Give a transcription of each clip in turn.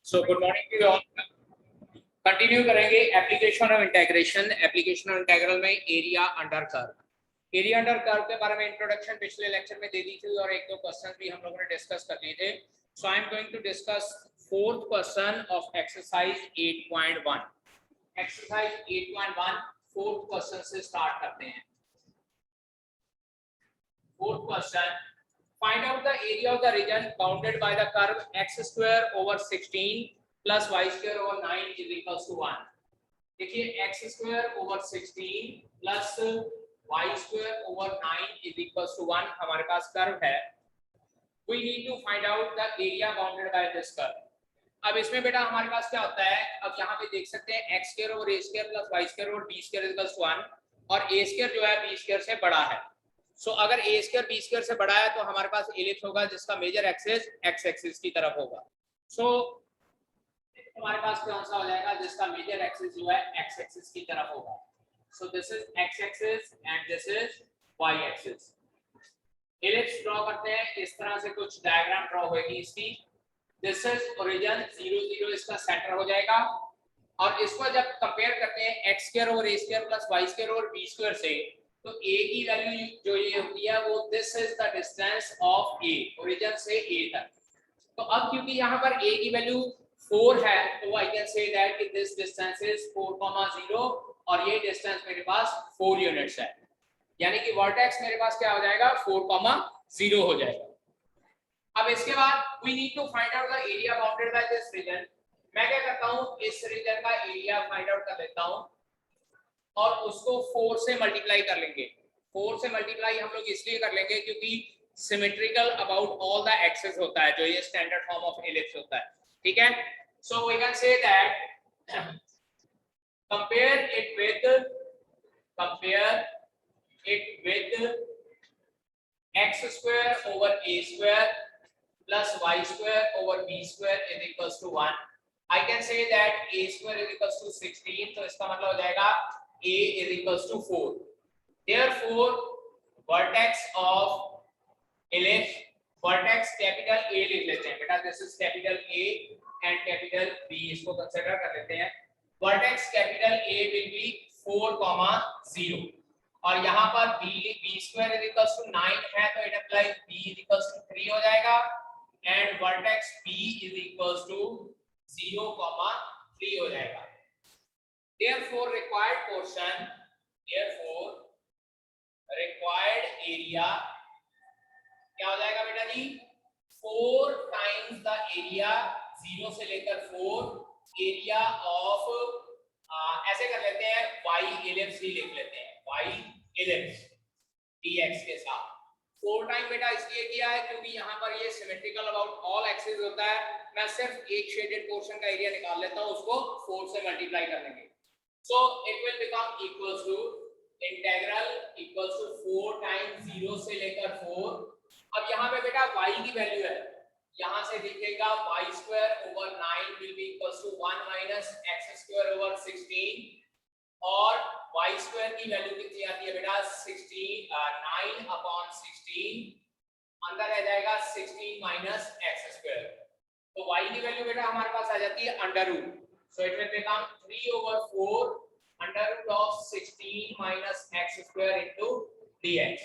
So good morning to all. Continue करेंगे application of integration. Application of integral में area under curve. Area under curve के बारे में introduction पिछले lecture में दे दी थी और एक दो क्वेश्चन भी हम लोगों ने डिस्कस कर लिए थे। So I am going to discuss fourth question of exercise 8.1। Exercise 8.1 fourth question से स्टार्ट करते हैं। Fourth question, find out the area of the region bounded by the curve x square over 16 plus y square over 9 is equals to 1। देखिए x square over 16 plus y square over 9 is equals to 1 हमारे पास curve है। We need to find out the area bounded by this curve। अब इसमें बेटा हमारे पास क्या होता है, अब यहाँ पे देख सकते हैं x square over a square plus y square over b square is equals to 1 और a square जो है b square से बड़ा है। सो अगर a स्क्वायर b स्क्वायर से बड़ा है तो हमारे पास एलिप्स होगा जिसका मेजर एक्सिस x एक्सिस की तरफ होगा। सो हमारे पास कौन सा हो जाएगा जिसका मेजर एक्सिस जो है x एक्सिस की तरफ होगा। So this is x axis and this is y axis. Ellipse draw करते हैं, इस तरह से कुछ डायग्राम ड्रॉ होगी इसकी। दिस इज ओरिजिन 0 0 इसका सेंटर हो जाएगा और इसको जब कंपेयर करते हैं x स्क्वायर और a square plus y square और b स्क्वायर से, तो a की वैल्यू जो ये होती है वो this is the distance of a, origin से a तक। तो अब क्योंकि यहाँ पर a की वैल्यू 4 है तो आई कैन से दैट कि दिस डिस्टेंस इज 4,0 और ये डिस्टेंस मेरे पास 4 यूनिट्स है, यानी कि वर्टेक्स मेरे पास क्या हो जाएगा 4,0 हो जाएगा। अब इसके बाद we need to find out the area bounded by this region. मैं क्या करता हूँ, इस रीजन का एरिया फाइंड आउट कर लेता हूँ और उसको 4 से मल्टीप्लाई कर लेंगे। 4 से मल्टीप्लाई हम लोग इसलिए कर लेंगे क्योंकि symmetrical about all the axes होता है, जो ये स्टैंडर्ड फॉर्म ऑफ एलिप्स होता है। ठीक है, so we can say that compare it with x square over a square plus y square over b square is equals to 1। I can say that a square is equals to 16, तो इसका मतलब हो जाएगा a is equals to 4। Therefore, vertex of ellipse, vertex capital A लिख लेते हैं बेटा, this is capital A and capital B, इसको कंसीडर कर लेते हैं। Vertex capital A will be 4,0 और यहाँ पर b square is equals to 9 है तो it implies b is equals to 3 हो जाएगा and vertex B is equals to 0,3 हो जाएगा। Therefore required area क्या हो जाएगा बेटा जी, 4 times the area, 0 से लेकर 4 एरिया ऑफ, ऐसे कर लेते हैं y ellipse ही लिख लेते हैं, y ellipse dx के साथ 4 टाइम बेटा इसलिए किया है क्योंकि यहाँ पर ये सिमेट्रिकल अबाउट ऑल एक्सिस होता है। मैं सिर्फ एक शेडेड पोर्शन का एरिया निकाल लेता हूँ, उसको 4 से मल्टीप्लाई कर लेंगे। So it will become equals to integral equals to 4 times 0 से लेकर 4। अब यहाँ पे बेटा y की वैल्यू है, यहाँ से दिखेगा y square over 9 will be equals to 1 minus x square over 16 और y square की वैल्यू कितनी आती है बेटा 9 upon 16, अंदर आ जाएगा 16 minus x square, तो y की वैल्यू बेटा हमारे पास आ जाती है under root. So it will become 3 over 4 under root of 16 minus x square into dx।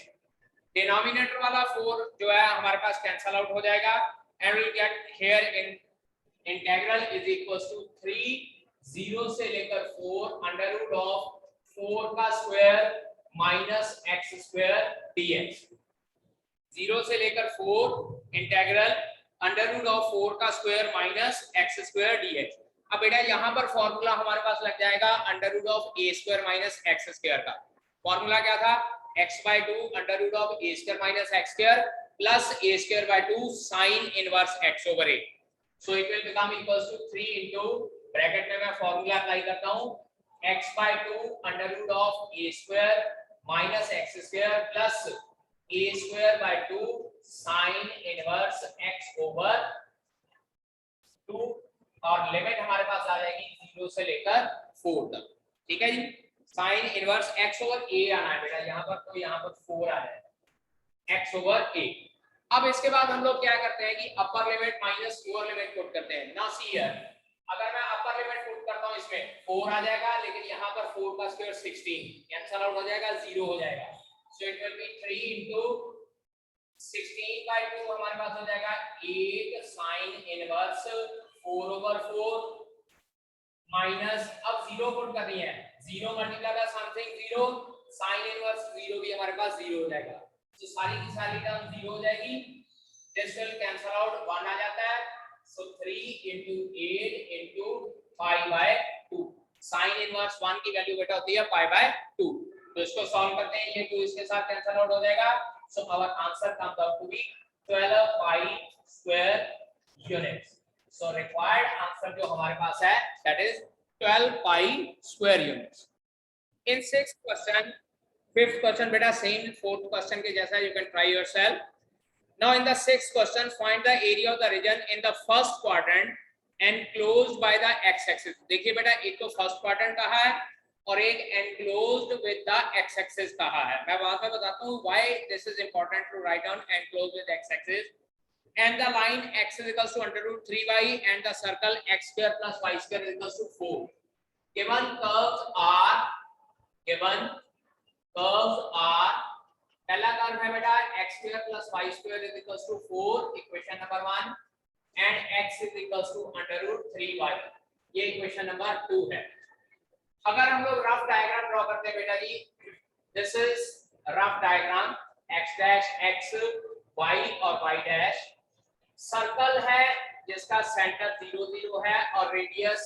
Denominator वाला 4 जो है हमारे पास कैंसल आउट हो जाएगा and we'll get here in integral is equals to 3 0 से लेकर 4 under root of 4 का square minus x square dx। 0 से लेकर 4 इंटीग्रल under root of 4 का square minus x square dx। अब बेटा यहाँ पर फॉर्मूला हमारे पास लग जाएगा under root of a square minus x square का। फॉर्मूला क्या था, x/2 under root of a square minus x square plus a square by 2 sine inverse x over a। So it will become equals to 3 into bracket में मैं formula apply करता हूँ, x/2 under root of a square minus x square plus a square by 2 sine inverse x over 2 और limit हमारे पास आ जाएगी 0 से लेकर 4 तक। ठीक है जी, sine inverse x over a आना है बेटा, यहाँ पर तो यहाँ पर 4 आ जाएगा x ओवर a। अब इसके बाद हम लोग क्या करते हैं कि upper limit minus lower limit put करते हैं। नाउ सी हियर, अगर मैं अपर लिमिट पुट करता हूं इसमें 4 आ जाएगा, लेकिन यहां पर 4 का स्क्वायर 16 कैंसिल आउट हो जाएगा, 0 हो जाएगा। सो इट विल बी 3 into 16/2 हमारे पास हो जाएगा 8 sin इनवर्स 4/4 माइनस, अब 0 पुट करनी है, 0 multiply by something 0, sin inverse 0 भी हमारे पास 0 हो जाएगा। तो सारी की सारी टर्म 0 हो जाएगी, दिस विल कैंसिल आउट, 1 आ जाता है। सो 3 into 8 into pi/2, sin inverse 1 की वैल्यू बेटा होती है pi/2। तो इसको सॉल्व करते हैं, ये 2 इसके साथ कैंसिल आउट हो जाएगा। So our answer comes out to be 12 pi square units। So required answer जो हमारे पास है that is 12 pi square units। In sixth question, fifth question beta same fourth question के जैसा, you can try yourself. Now in the sixth question, find the area of the region in the first quadrant enclosed by the x-axis। देखिए बेटा, एक तो first quadrant कहा है और एक enclosed with the x-axis कहा है। मैं बाद में बताता हूँ why this is important to write down enclosed with x-axis। And the line x is equals to √3y and the circle x square plus y square is equals to 4. Given curves are पहला curve है बेटा x square plus y square is equals to 4, equation number 1, and x is equals to √3y, ये equation number 2 है। अगर हम लोग rough diagram draw करते हैं बेटा जी, this is rough diagram, x dash x, y और y डैश, सर्कल है जिसका सेंटर 0 0 है और रेडियस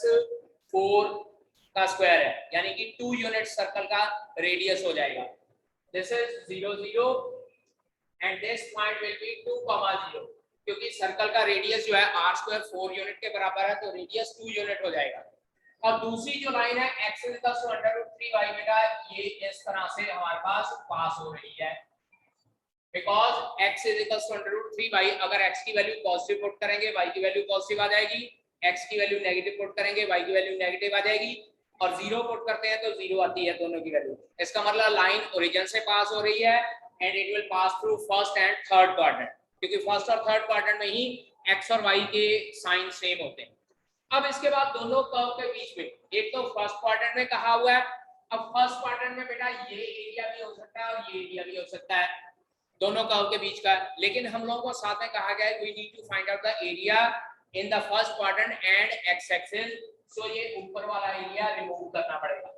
4 का स्क्वायर है, यानी कि 2 यूनिट सर्कल का रेडियस हो जाएगा। This is 0 0 and this point will be 2, 0, क्योंकि सर्कल का रेडियस जो है r² 4 यूनिट के बराबर है, तो रेडियस 2 यूनिट हो जाएगा। और दूसरी जो लाइन है x = √3y बेटा, ये इस तरह से हमारे पास हो रही है, बिकॉज x = √3y। अगर x की वैल्यू पॉजिटिव पुट करेंगे y की वैल्यू पॉजिटिव आ जाएगी, x की वैल्यू नेगेटिव पुट करेंगे y की वैल्यू नेगेटिव आ जाएगी, और 0 पुट करते हैं तो 0 आती है दोनों की वैल्यू। इसका मतलब लाइन ओरिजिन से पास हो रही है and it will pass through first and third quadrant, क्योंकि फर्स्ट और थर्ड क्वाड्रेंट में ही x और y के साइन सेम होते हैं। अब इसके बाद दोनों कर्व के बीच में, एक तो फर्स्ट क्वाड्रेंट में कहा हुआ है, अब फर्स्ट क्वाड्रेंट में बेटा ये एरिया भी हो सकता है और ये एरिया भी हो सकता है, दोनों कर्व के बीच का, लेकिन हम लोगों को साथ में कहा गया है we need to find out the area in the first quadrant and X axis. So ये ऊपर वाला एरिया रिमूव करना पड़ेगा।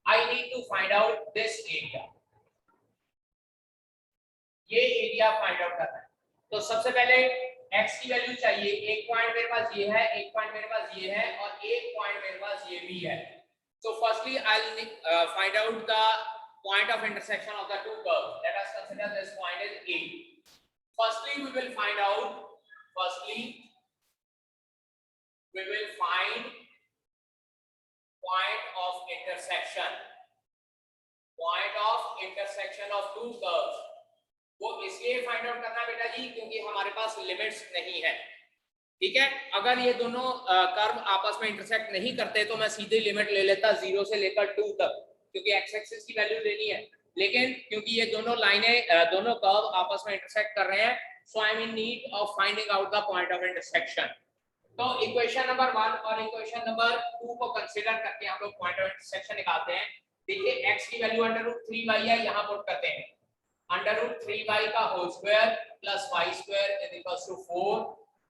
I need to find out this area, ये एरिया फाइंड आउट करना है। तो सबसे पहले x की वैल्यू चाहिए, एक पॉइंट मेरे पास ये है, एक पॉइंट मेरे पास ये है और एक पॉइंट मेरे पास ये भी है। So firstly I'll find out the point of intersection of the two curves. Let us consider this point is A. Firstly we will find point of two curves. वो इसलिए फाइंड आउट करना बेटा जी क्योंकि हमारे पास लिमिट्स नहीं है, ठीक है। अगर ये दोनों कर्व आपस में इंटरसेक्ट नहीं करते तो मैं सीधे लिमिट ले लेता 0 से लेकर 2 तक, क्योंकि एक्स एक्सिस की वैल्यू लेनी है, लेकिन क्योंकि ये दोनों लाइनें दोनों कर्व आपस में इंटरसेक्ट कर रहे हैं, so I am in need of finding out the point of intersection. तो इक्वेशन नंबर 1 और इक्वेशन नंबर 2 को कंसीडर करके हम लोग पॉइंट ऑफ इंटरसेक्शन निकालते हैं। देखिए x की वैल्यू √3y है, यहां पुट करते हैं, √3y का whole square plus y square is equals to 4।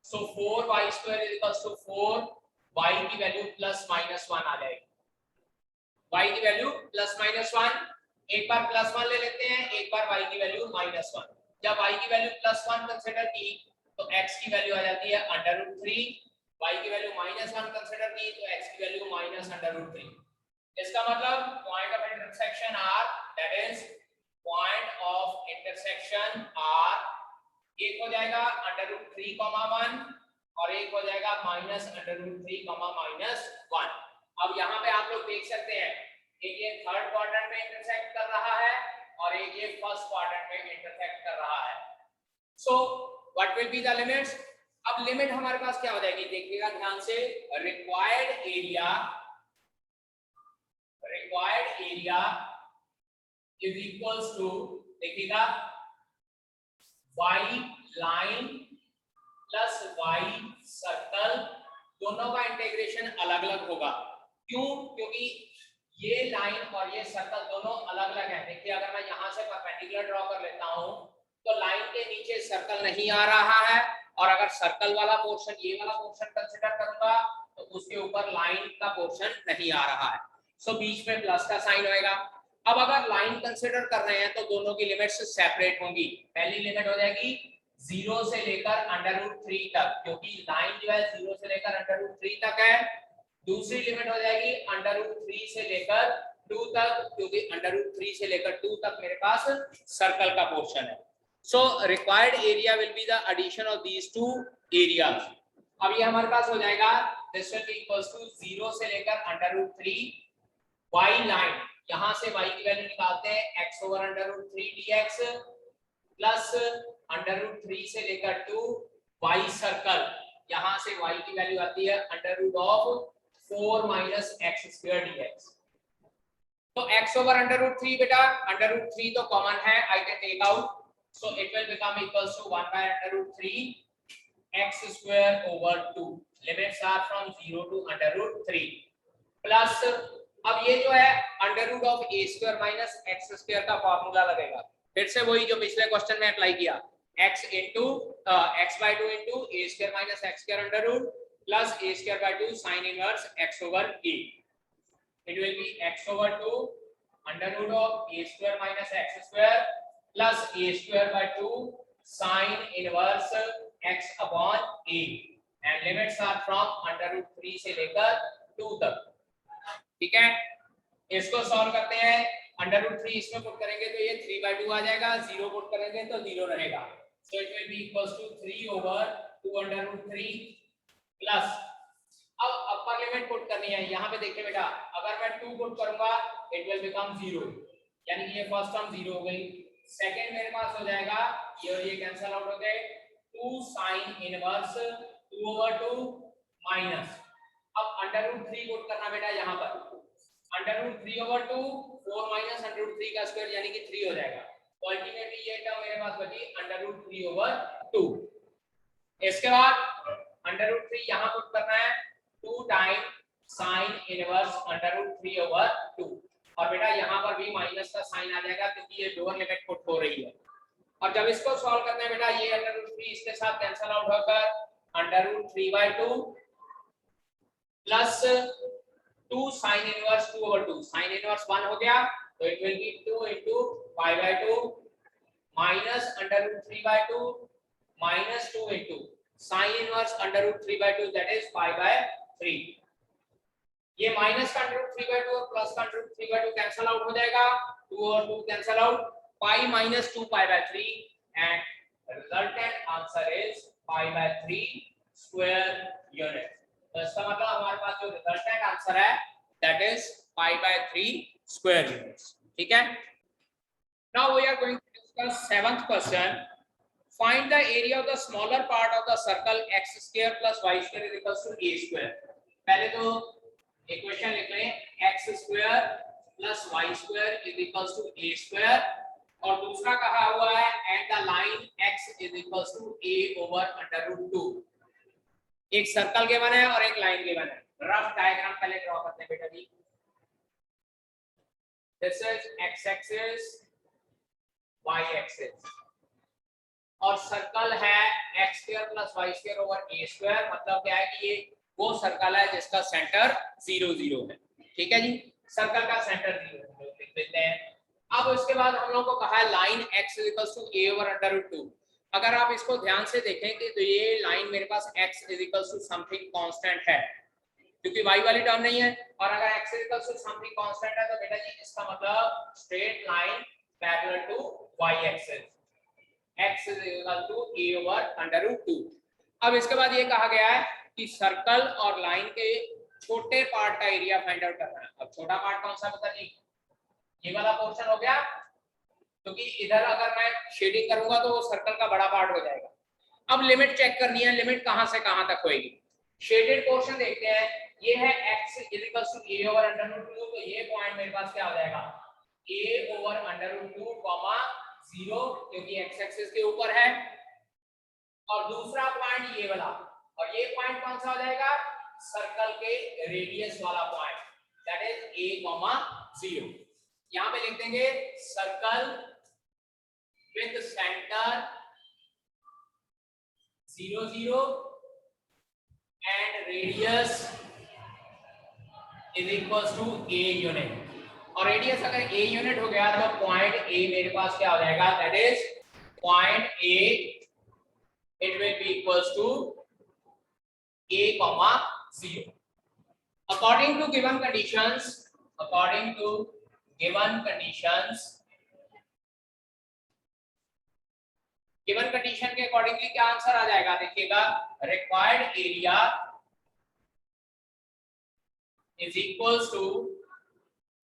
So 4y square is equals to 4, y की वैल्यू ±1 आ जाएगी, y की वैल्यू ±1, एक बार +1 ले लेते हैं, एक बार y की वैल्यू -1। जब y की वैल्यू +1 कंसीडर की तो x की वैल्यू आ जाती है √3, y की वैल्यू -1 कंसीडर की तो x की वैल्यू -√3। इसका मतलब point of intersection are, that is point of intersection are, एक हो जाएगा √3,1 और एक हो जाएगा -√3,-1। अब यहाँ पे आप लोग देख सकते हैं एक ये थर्ड क्वाड्रेंट में इंटरसेक्ट कर रहा है और एक ये फर्स्ट क्वाड्रेंट में इंटरसेक्ट कर रहा है। So what will be the limits? अब लिमिट हमारे पास क्या हो जाएगी, देखिएगा ध्यान से, required area is equals to, देखिएगा y line plus y circle दोनों का इंटीग्रेशन अलग अलग होगा। क्यों? क्योंकि ये लाइन और ये सर्कल दोनों अलग अलग है। देखिए अगर मैं यहां से परपेंडिकुलर ड्रॉ कर लेता हूं तो लाइन के नीचे सर्कल नहीं आ रहा है, और अगर सर्कल वाला पोर्शन ये वाला पोर्शन कंसीडर करूंगा तो उसके ऊपर लाइन का पोर्शन नहीं आ रहा है। सो बीच में प्लस का साइन होएगा। अब अगर लाइन कंसीडर कर रहे हैं तो दोनों की लिमिट्स सेपरेट होंगी। पहली लिमिट हो जाएगी 0 से लेकर √3 तक, क्योंकि लाइन जो है 0 से लेकर √3 तक है। दूसरी लिमिट हो जाएगी √3 से लेकर 2 तक, क्योंकि √3 से लेकर 2 तक मेरे पास सर्कल का पोर्शन है। So required area will be the addition of these two areas. अब ये हमारे पास हो जाएगा this will be equals to 0 से लेकर √3 y लाइन, यहां से y की वैल्यू निकालते हैं x/√3 dx प्लस √3 से लेकर 2 y सर्कल, यहां से y की वैल्यू आती है √4 - x² dx। तो x/√3 बेटा √3 तो कॉमन है, I can take out, so it will become equals to 1/√3 x²/2। Limits are from 0 to √3 plus अब ये जो है √(a² - x² का फार्मूला लगेगा। फिर से वही जो पिछले क्वेश्चन में अप्लाई किया, x/2 (a² - x² plus (a²/2) sin inverse x/a। It will be x/2 √(a² - x² plus (a²/2) sin inverse x/a, and limits are from √3 से लेकर 2 तक। ठीक है, इसको सॉल्व करते हैं। √3 इसमें पुट करेंगे तो ये 3/2 आ जाएगा, 0 पुट करेंगे तो 0 रहेगा। So it will be equals to 3/2 √3 plus अब अपर लिमिट पुट करनी है। यहाँ पे देखिए बेटा, अगर मैं 2 पुट करूंगा इट विल बिकम 0, यानी कि ये फर्स्ट टर्म 0 हो गई। सेकंड मेरे पास हो जाएगा ये और ये कैंसिल आउट हो गए, 2 sin इनवर्स 2/2 माइनस अब √3 पुट करना बेटा, यहाँ पर √3/2 4 - √3 का स्क्वायर यानी कि 3 हो जाएगा। तो अल्टीमेटली ये टर्म मेरे पास बची √3/2। इसके बाद √3 यहाँ पुट करना है, 2 टाइम्स sin इनवर्स √3/2, और बेटा यहाँ पर भी माइनस का साइन आ जाएगा क्योंकि ये लोअर लिमिट पुट हो रही है। और जब इसको सॉल्व करना है बेटा, ये √3 इसके साथ कैंसिल आउट होकर √3/2 plus 2 sin inverse 2/2, sin inverse 1 हो गया तो it will be 2 * π/2 minus √3/2 minus 2 * sin inverse √3/2 that is π/3। ये माइनस का √3/2 और प्लस का √3/2 कैंसिल आउट हो जाएगा, 2 और 2 cancel out, pi minus 2 π/3 and resultant answer is π/3 square unit. तो इसका मतलब हमारे पास जो रिजल्टेंट आंसर है दैट इज π/3 स्क्वायर यूनिट्स। ठीक है, now we are going to discuss 7th question, find the area of the smaller part of the circle x² + y² = a²। पहले तो इक्वेशन लिख लें, x² + y² = a², और दूसरा कहा हुआ है at the line x = a/√2। एक सर्कल गिवन है और एक लाइन गिवन है। रफ डायग्राम पहले ड्रॉ करते हैं बेटा जी। This is x axis, y axis, और सर्कल है x² + y² / a²। मतलब क्या है कि ये वो सर्कल है जिसका सेंटर 0 0 है। ठीक है जी, सर्कल का सेंटर 0 लिख देते हैं। अब उसके बाद हम लोगों को कहा है लाइन x = a/√2। अगर आप इसको ध्यान से देखेंगे तो ये लाइन मेरे पास x = समथिंग कांस्टेंट है, क्योंकि y वाली टर्म नहीं है, और अगर x = समथिंग कांस्टेंट है तो बेटा जी इसका मतलब straight line parallel to y axis, x = a/√2। अब इसके बाद ये कहा गया है कि सर्कल और लाइन के छोटे पार्ट का एरिया फाइंड आउट करना है। अब छोटा पार्ट कौन सा बता जी, ये वाला पोर्शन हो गया, क्योंकि इधर अगर मैं शेडिंग करूंगा तो वो सर्कल का बड़ा पार्ट हो जाएगा। अब लिमिट चेक करनी है, लिमिट कहां से कहां तक होएगी। शेडेड पोर्शन देखते हैं, ये है x = a/√2, तो ये पॉइंट मेरे पास क्या हो जाएगा a/√2, 0, क्योंकि x एक्सिस के ऊपर है। और दूसरा पॉइंट ये वाला, और ये पॉइंट कौन सा हो जाएगा, सर्कल के रेडियस वाला पॉइंट, दैट इज a,0। यहां पे लिख देंगे circle with centre 0 0 and radius is equals to a unit. और रेडियस अगर a यूनिट हो गया तो पॉइंट a मेरे पास क्या हो जाएगा, that is point a, it will be equals to a comma 0 according to given conditions, according to given conditions, given condition के अकॉर्डिंगली क्या आंसर आ जाएगा, देखिएगा required area is equals to,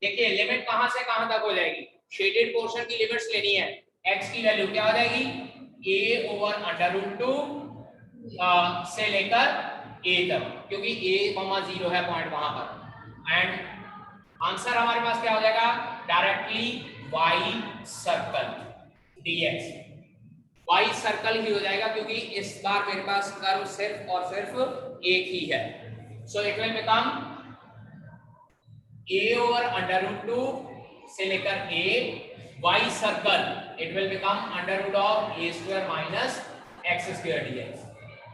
देखिए लिमिट कहां से कहां तक हो जाएगी, शेडेड पोर्शन की लिमिट्स लेनी है, x की वैल्यू क्या हो जाएगी a/√2 से लेकर a तक, क्योंकि a, 0 है पॉइंट वहां पर, एंड आंसर हमारे पास क्या हो जाएगा, directly y circle dx, y circle ही हो जाएगा, क्योंकि इस बार मेरे पास कर्व सिर्फ और सिर्फ एक ही है। सो इट विल बिकम a/√2 से लेकर a, y circle it will become √a² minus x² dx।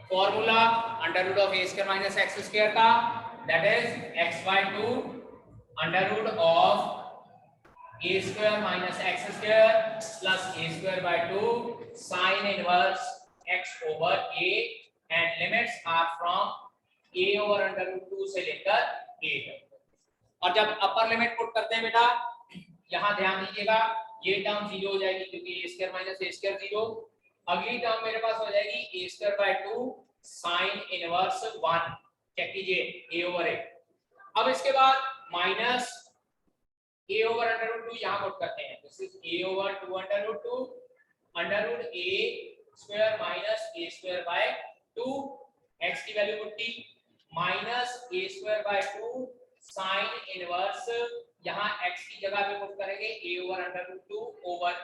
Formula √a² minus x² का, that is x/2 √a² minus x² plus a²/2 sin inverse x/a, and limits are from a/√2 से लेकर a तक। और जब upper limit put करते हैं बेटा, यहां ध्यान दीजिएगा, ये टर्म 0 हो जाएगी क्योंकि a² माइनस a² 0, अगली टर्म मेरे पास हो जाएगी a²/2 sin इनवर्स 1, चेक कीजिए a/a। अब इसके बाद माइनस a/√2 यहां पुट करते हैं, this is a/2√2 √a² minus a²/2, x की value putty minus a²/2 sin inverse, यहां x की जगह पे पुट करेंगे a/√2 ओवर a।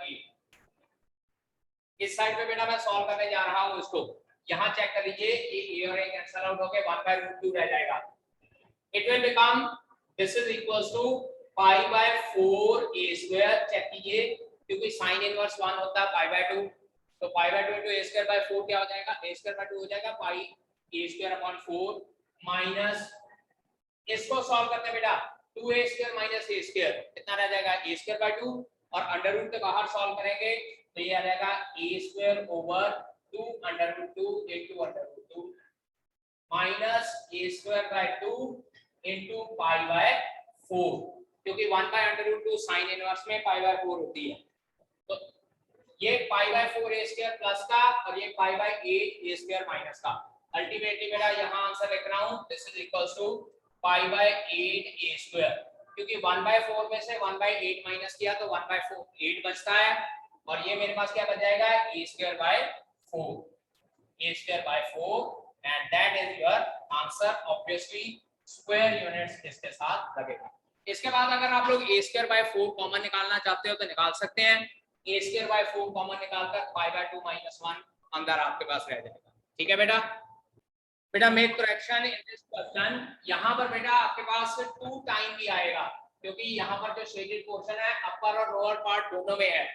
इस साइड पे बेटा मैं सॉल्व करने जा रहा हूं इसको, यहां चेक कर लीजिए, ये a और a कैंसिल आउट होके 1/√2 रह जाएगा। It will become, this is equals to π/4a², check कीजिए क्योंकि sin इनवर्स 1 होता है π/2, तो π/2 into a²/4 क्या हो जाएगा, a²/2 हो जाएगा πa²/4 माइनस, इसको सॉल्व करते हैं बेटा, 2a² माइनस a², कितना रह जाएगा a²/2, और अंडर रूट के बाहर सॉल्व करेंगे तो ये आ जाएगा a²/2 √2 into √2 minus a²/2 into π/4, क्योंकि 1/√2 sin इनवर्स में π/4 होती है, तो ये π/4 a² प्लस का और ये π/8 a² माइनस का। अल्टीमेटली बेटा यहां आंसर लिख रहा हूं, this is equals to π/8 a², क्योंकि 1/4 में से 1/8 माइनस किया तो 1/4 8 बचता है, और ये मेरे पास क्या बच जाएगा a²/4, and that is your answer. Obviously square units इसके साथ लगेगा। इसके बाद अगर आप लोग a²/4 कॉमन निकालना चाहते हो तो निकाल सकते हैं, a²/4 कॉमन निकालकर π/2 - 1 अंदर आपके पास रह जाएगा। ठीक है बेटा, बेटा make correction in this question, यहां पर बेटा आपके पास 2 टाइम भी आएगा, क्योंकि यहां पर जो शेडेड पोर्शन है अपर और लोअर पार्ट दोनों में है,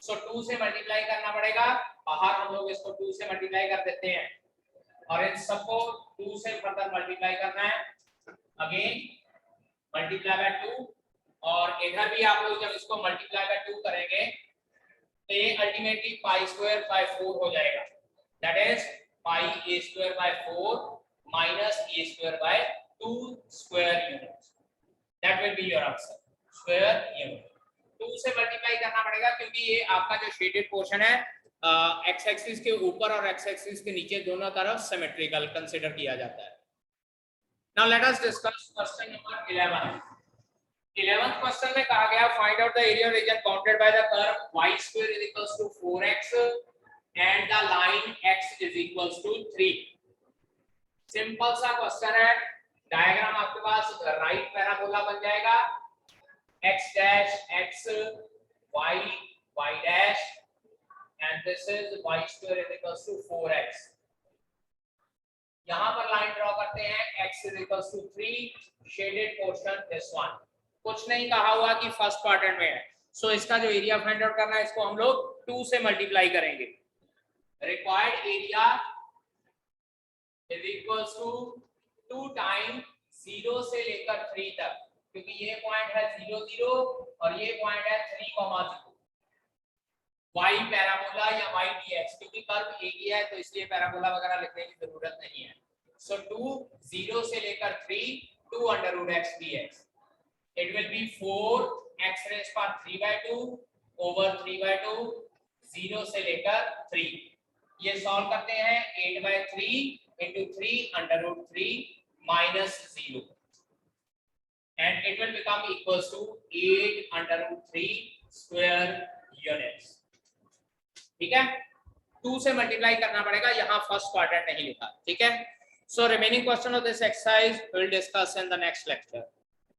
सो 2 से मल्टीप्लाई करना पड़ेगा, बाहर हम लोग इसको 2 से मल्टीप्लाई कर देते हैं, और इन सबको 2 से फर्दर मल्टीप्लाई करना है, अगेन मल्टीप्लाई बाय 2, और इधर भी आप लोग जब इसको मल्टीप्लाई बाय 2 करेंगे तो ये अल्टीमेटली π²/4 हो जाएगा, that is πa²/4 minus a²/2 square units, that will be your answer, square unit। 2 से मल्टीप्लाई करना पड़ेगा क्योंकि ये आपका जो शेडेड पोर्शन है एक्स एक्सिस के ऊपर और एक्स एक्सिस के नीचे दोनों तरफ सिमेट्रिकल कंसीडर किया जाता है। Now let us discuss question number 11। 11th question में कहा गया find out the area reason bounded by the curve y² is equals to 4x and the line x is equals to 3। Simple सा question है, diagram आपके पास right parabola बन जाएगा, x dash x y y dash and this is y² is equals to 4x। यहाँ पर line draw करते हैं, x is equals to 3 shaded portion this one. कुछ नहीं कहा हुआ कि फर्स्ट क्वाड्रेंट में है, सो इसका जो एरिया फाइंड आउट करना है इसको हम लोग 2 से मल्टीप्लाई करेंगे। Required area is equals to 2 time 0 से लेकर 3 तक, क्योंकि ये पॉइंट है 0 0 और ये पॉइंट है 3 0। y पैराबोला या y dx, क्योंकि कर्व एक ही है तो इसलिए पैराबोला वगैरह लिखने की जरूरत नहीं है। सो 2 0 से लेकर 3 2 under root x dx, it will be 4 x raise power 3/2 over 3/2 0 से लेकर 3। ये सॉल्व करते हैं 8/3 into 3 under root 3 minus 0 and it will become equals to 8 under root 3 square units। ठीक है, 2 से मल्टीप्लाई करना पड़ेगा, यहाँ फर्स्ट क्वाड्रेंट नहीं लिखा। ठीक है, so remaining question of this exercise will discuss in the next lecture.